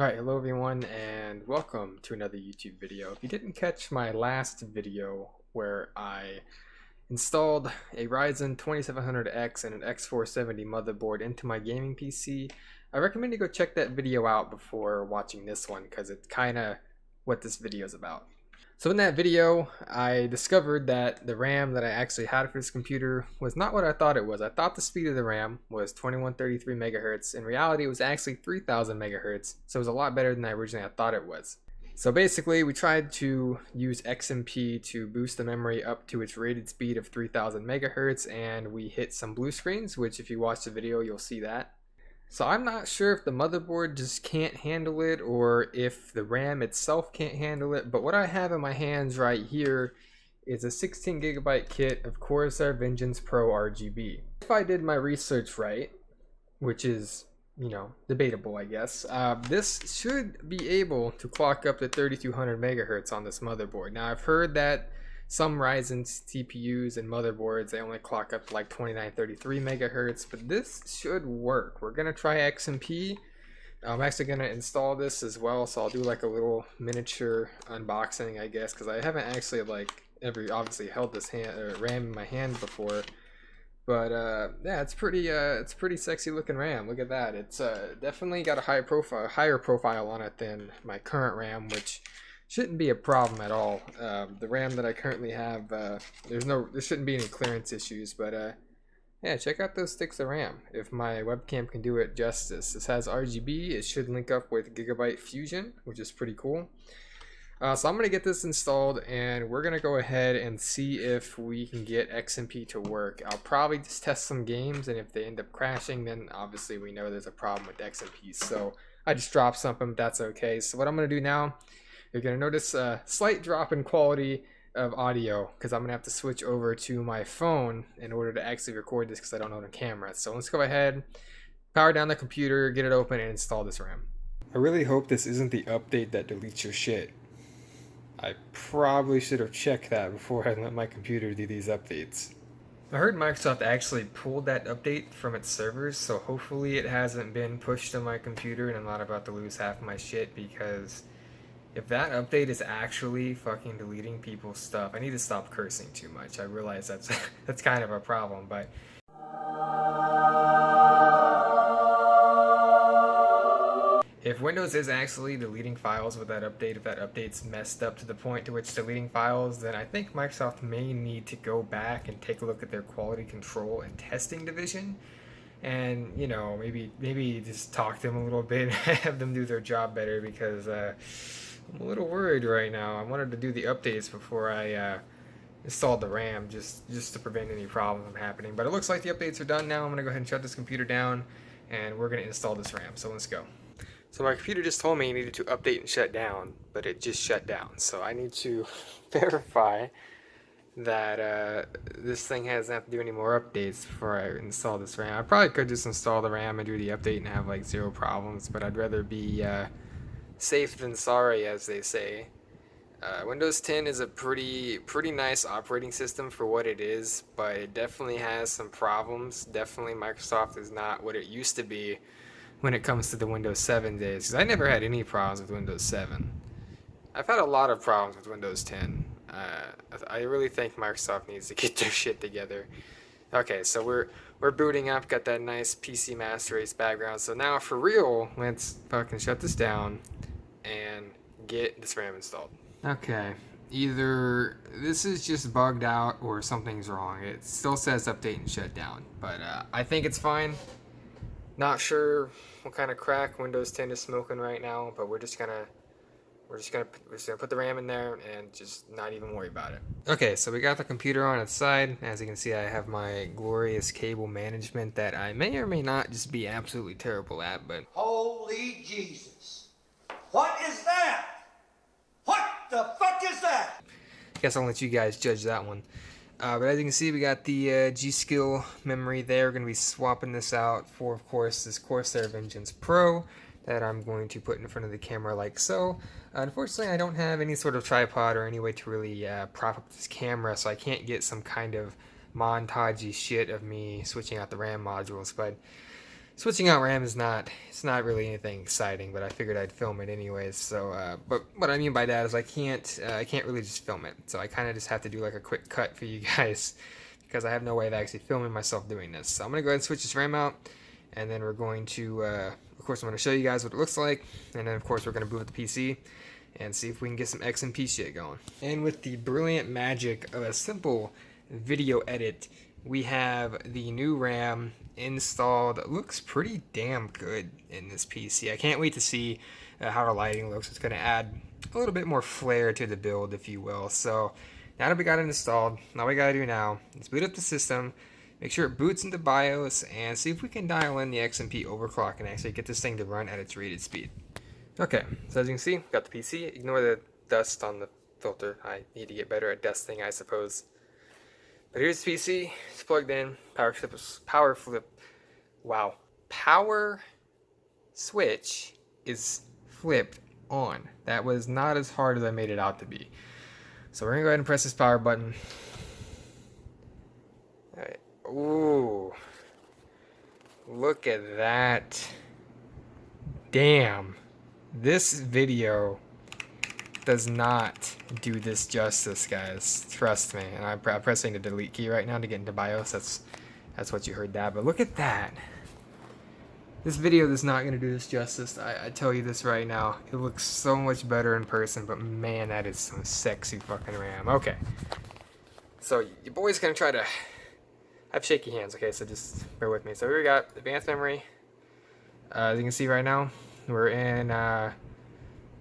Alright, hello everyone and welcome to another YouTube video. If you didn't catch my last video where I installed a Ryzen 2700X and an X470 motherboard into my gaming PC, I recommend you go check that video out before watching this one because it's kind of what this video is about. So in that video, I discovered that the RAM that I actually had for this computer was not what I thought it was. I thought the speed of the RAM was 2133 megahertz. In reality, it was actually 3000 megahertz, so it was a lot better than I originally thought it was. So basically, we tried to use XMP to boost the memory up to its rated speed of 3000 megahertz, and we hit some blue screens, which if you watch the video, you'll see that. So I'm not sure if the motherboard just can't handle it or if the RAM itself can't handle it, but what I have in my hands right here is a 16 gigabyte kit of Corsair Vengeance Pro RGB. If I did my research right, which is, debatable I guess, this should be able to clock up to 3200 megahertz on this motherboard. Now I've heard that some Ryzen CPUs and motherboards, they only clock up to like 2933 megahertz, but this should work. We're gonna try XMP. I'm actually gonna install this as well, so I'll do like a little miniature unboxing, I guess, because I haven't actually obviously held this RAM in my hand before. But yeah, it's pretty sexy looking RAM. Look at that. It's definitely got a higher profile on it than my current RAM, which shouldn't be a problem at all. The RAM that I currently have, there shouldn't be any clearance issues, but yeah, check out those sticks of RAM. If my webcam can do it justice. This has RGB, it should link up with Gigabyte Fusion, which is pretty cool. So I'm going to get this installed and we're going to go ahead and see if we can get XMP to work. I'll probably just test some games, and if they end up crashing, then obviously we know there's a problem with XMP. So I just dropped something, but that's okay. So what I'm going to do now, you're going to notice a slight drop in quality of audio because I'm going to have to switch over to my phone in order to actually record this because I don't own a camera. So let's go ahead, power down the computer, get it open, and install this RAM. I really hope this isn't the update that deletes your shit. I probably should have checked that before I let my computer do these updates. I heard Microsoft actually pulled that update from its servers, so hopefully it hasn't been pushed to my computer and I'm not about to lose half my shit, because if that update is actually fucking deleting people's stuff, I need to stop cursing too much. I realize that's kind of a problem, but if Windows is actually deleting files with that update, if that update's messed up to the point to which it's deleting files, then I think Microsoft may need to go back and take a look at their quality control and testing division, and maybe just talk to them a little bit and have them do their job better, because I'm a little worried right now. I wanted to do the updates before I installed the RAM, just to prevent any problems from happening. But it looks like the updates are done now. I'm gonna go ahead and shut this computer down, and we're gonna install this RAM. So let's go. So my computer just told me it needed to update and shut down, but it just shut down. So I need to verify that this thing doesn't have to do any more updates before I install this RAM. I probably could just install the RAM and do the update and have like zero problems, but I'd rather be safe than sorry, as they say. Windows 10 is a pretty nice operating system for what it is, but it definitely has some problems. Definitely Microsoft is not what it used to be when it comes to the Windows 7 days, because I never had any problems with Windows 7. I've had a lot of problems with Windows 10. I really think Microsoft needs to get their shit together. Okay, so we're booting up, got that nice PC Master Race background. So now for real, let's fucking shut this down and get this RAM installed. Okay, either this is just bugged out or something's wrong. It still says update and shut down, but I think it's fine. Not sure what kind of crack Windows 10 is smoking right now, but we're just gonna put the RAM in there and just not even worry about it. Okay, so we got the computer on its side. As you can see, I have my glorious cable management that I may or may not just be absolutely terrible at, but holy Jesus. What is that? What the fuck is that? I guess I'll let you guys judge that one. But as you can see, we got the G.Skill memory there. We're going to be swapping this out for, of course, this Corsair Vengeance Pro that I'm going to put in front of the camera like so. Unfortunately, I don't have any sort of tripod or any way to really prop up this camera, so I can't get some kind of montagey shit of me switching out the RAM modules. But switching out RAM is it's not really anything exciting, but I figured I'd film it anyways. So, but what I mean by that is I can't really just film it. So I kind of just have to do like a quick cut for you guys because I have no way of actually filming myself doing this. So I'm gonna go ahead and switch this RAM out, and then we're going to, of course, I'm gonna show you guys what it looks like, and then of course we're gonna boot up the PC and see if we can get some XMP shit going. And with the brilliant magic of a simple video edit, we have the new RAM installed. It looks pretty damn good in this PC. I can't wait to see how the lighting looks. It's going to add a little bit more flair to the build, if you will. So now that we got it installed, all we got to do now is boot up the system, make sure it boots into BIOS, and see if we can dial in the XMP overclock and actually get this thing to run at its rated speed. Okay, so as you can see, got the PC. Ignore the dust on the filter. I need to get better at dusting, I suppose. But here's the PC. It's plugged in. Power switch is flipped on. That was not as hard as I made it out to be. So we're gonna go ahead and press this power button. All right. Ooh, look at that. Damn. This video does not do this justice, guys. Trust me. And I'm pressing the delete key right now to get into BIOS. That's what you heard that. But look at that. This video is not going to do this justice. I tell you this right now. It looks so much better in person, but man, that is some sexy fucking RAM. Okay. So your boy's going to try to... I have shaky hands, okay? So just bear with me. So here we got advanced memory. As you can see right now, we're in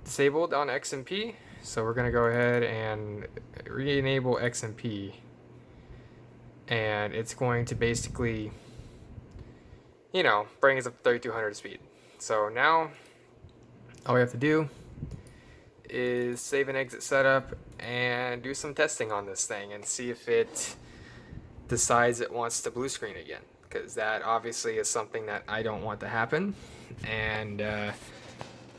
disabled on XMP, so we're gonna go ahead and re-enable XMP, and it's going to basically, you know, bring us up to 3200 speed. So now all we have to do is save and exit setup and do some testing on this thing and see if it decides it wants to blue screen again, because that obviously is something that I don't want to happen. And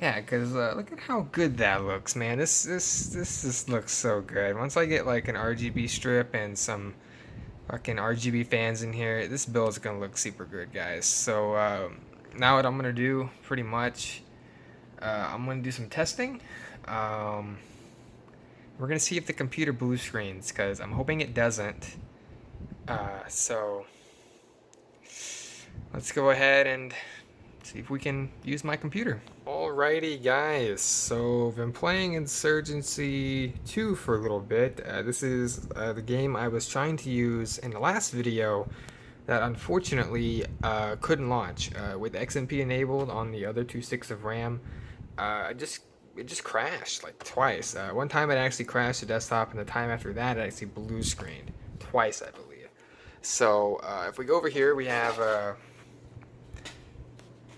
yeah, because look at how good that looks, man. This just looks so good. Once I get like an RGB strip and some fucking RGB fans in here, this build is gonna look super good, guys. So now what I'm gonna do, pretty much, I'm gonna do some testing. We're gonna see if the computer blue screens, because I'm hoping it doesn't. So let's go ahead and see if we can use my computer. Alrighty, guys, so I've been playing Insurgency 2 for a little bit. This is the game I was trying to use in the last video that unfortunately couldn't launch. With XMP enabled on the other 2 sticks of RAM, it just crashed like twice. One time it actually crashed the desktop, and the time after that it actually blue screened twice, I believe. So if we go over here, we have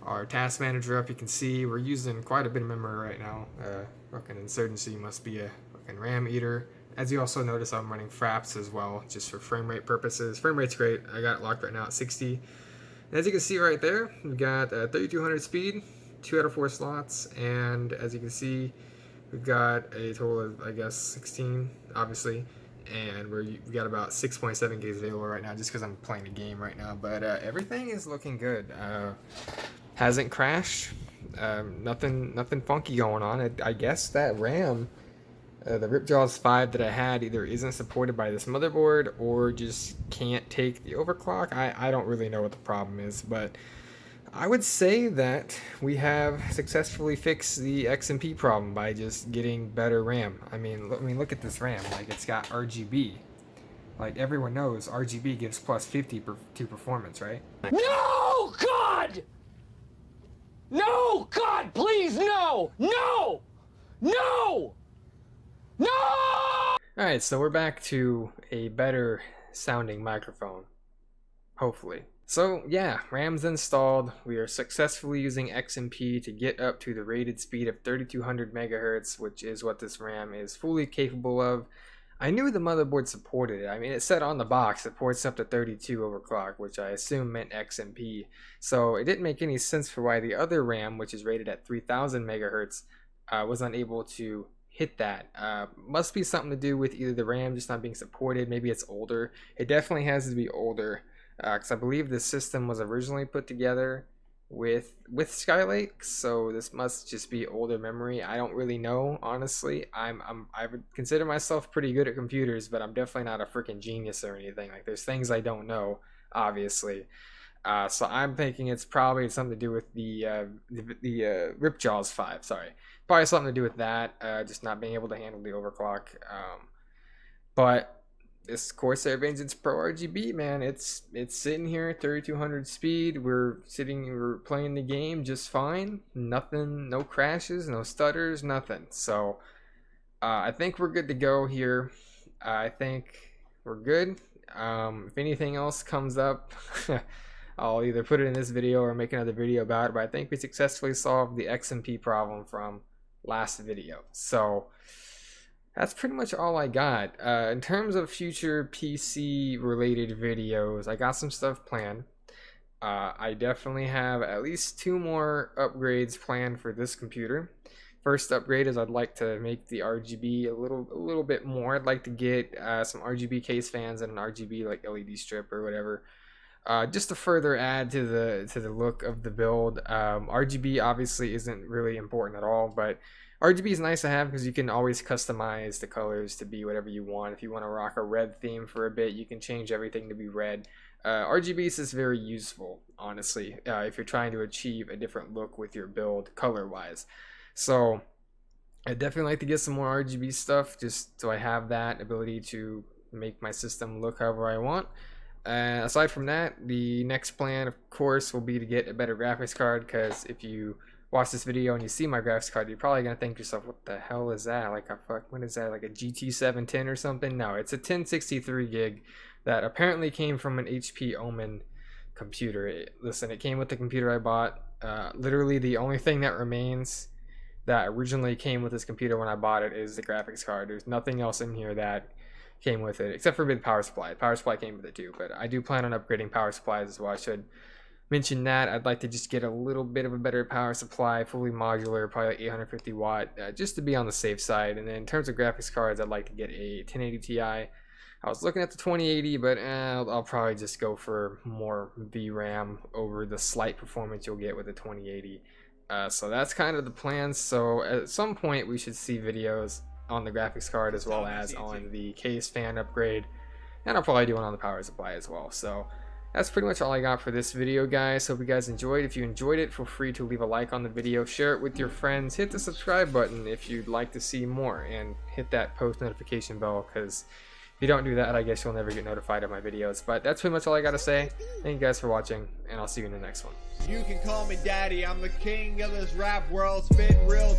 our task manager up. You can see we're using quite a bit of memory right now. Fucking Insurgency must be a fucking RAM eater. As you also notice, I'm running Fraps as well, just for frame rate purposes. Frame rate's great. I got it locked right now at 60. And as you can see right there, we've got 3200 speed, 2 out of 4 slots, and as you can see, we've got a total of, I guess, 16, obviously. And we got about 6.7 gigs available right now, just because I'm playing the game right now. But everything is looking good. Hasn't crashed. Nothing funky going on. I guess that RAM, the Ripjaws 5 that I had, either isn't supported by this motherboard or just can't take the overclock. I don't really know what the problem is, but I would say that we have successfully fixed the XMP problem by just getting better RAM. I mean, look at this RAM. Like, it's got RGB. Like, everyone knows RGB gives plus 50 to performance, right? No, God! No, God, please, no! No! No! No! Alright, so we're back to a better sounding microphone. Hopefully. So yeah, RAM's installed. We are successfully using XMP to get up to the rated speed of 3200 megahertz, which is what this RAM is fully capable of. I knew the motherboard supported it. I mean, it said on the box it supports up to 32 overclock, which I assume meant XMP. So it didn't make any sense for why the other RAM, which is rated at 3000 megahertz, was unable to hit that. Must be something to do with either the RAM just not being supported, maybe it's older. It definitely has to be older, because I believe the system was originally put together with Skylake, so this must just be older memory. I don't really know, honestly. I would consider myself pretty good at computers, but I'm definitely not a freaking genius or anything. Like, there's things I don't know, obviously. So I'm thinking it's probably something to do with the Ripjaws 5. Sorry, probably something to do with that. Just not being able to handle the overclock. But this Corsair Vengeance Pro RGB, man, it's sitting here at 3200 speed. We're playing the game just fine. Nothing, no crashes, no stutters, nothing. So I think we're good to go here. I think we're good. If anything else comes up, I'll either put it in this video or make another video about it. But I think we successfully solved the XMP problem from last video. So that's pretty much all I got. In terms of future PC related videos, I got some stuff planned. I definitely have at least 2 more upgrades planned for this computer. First upgrade is I'd like to make the RGB a little bit more. I'd like to get some RGB case fans and an RGB like LED strip or whatever. Just to further add to the look of the build. RGB obviously isn't really important at all, but RGB is nice to have because you can always customize the colors to be whatever you want. If you want to rock a red theme for a bit, you can change everything to be red. RGB is just very useful, honestly, if you're trying to achieve a different look with your build color-wise. So I definitely like to get some more RGB stuff just so I have that ability to make my system look however I want. Aside from that, the next plan, of course, will be to get a better graphics card, because if you watch this video and you see my graphics card, you're probably gonna think to yourself, what the hell is that? Like what is that, like a GT 710 or something? No, it's a 1063 gig that apparently came from an HP Omen computer. Listen, it came with the computer I bought. Literally the only thing that remains that originally came with this computer when I bought it is the graphics card. There's nothing else in here that came with it except for the power supply. Power supply came with it too, but I do plan on upgrading power supplies as well. I should mention that. I'd like to just get a little bit of a better power supply, fully modular, probably like 850 watt, just to be on the safe side. And then in terms of graphics cards, I'd like to get a 1080 Ti. I was looking at the 2080, but I'll probably just go for more VRAM over the slight performance you'll get with the 2080. So that's kind of the plan. So at some point we should see videos on the graphics card as well as on the case fan upgrade, and I'll probably do one on the power supply as well. So that's pretty much all I got for this video, guys. Hope you guys enjoyed. If you enjoyed it, feel free to leave a like on the video, share it with your friends, hit the subscribe button if you'd like to see more, and hit that post notification bell, because if you don't do that, I guess you'll never get notified of my videos. But that's pretty much all I gotta say. Thank you guys for watching, and I'll see you in the next one. You can call me daddy, I'm the king of this rap world, spit real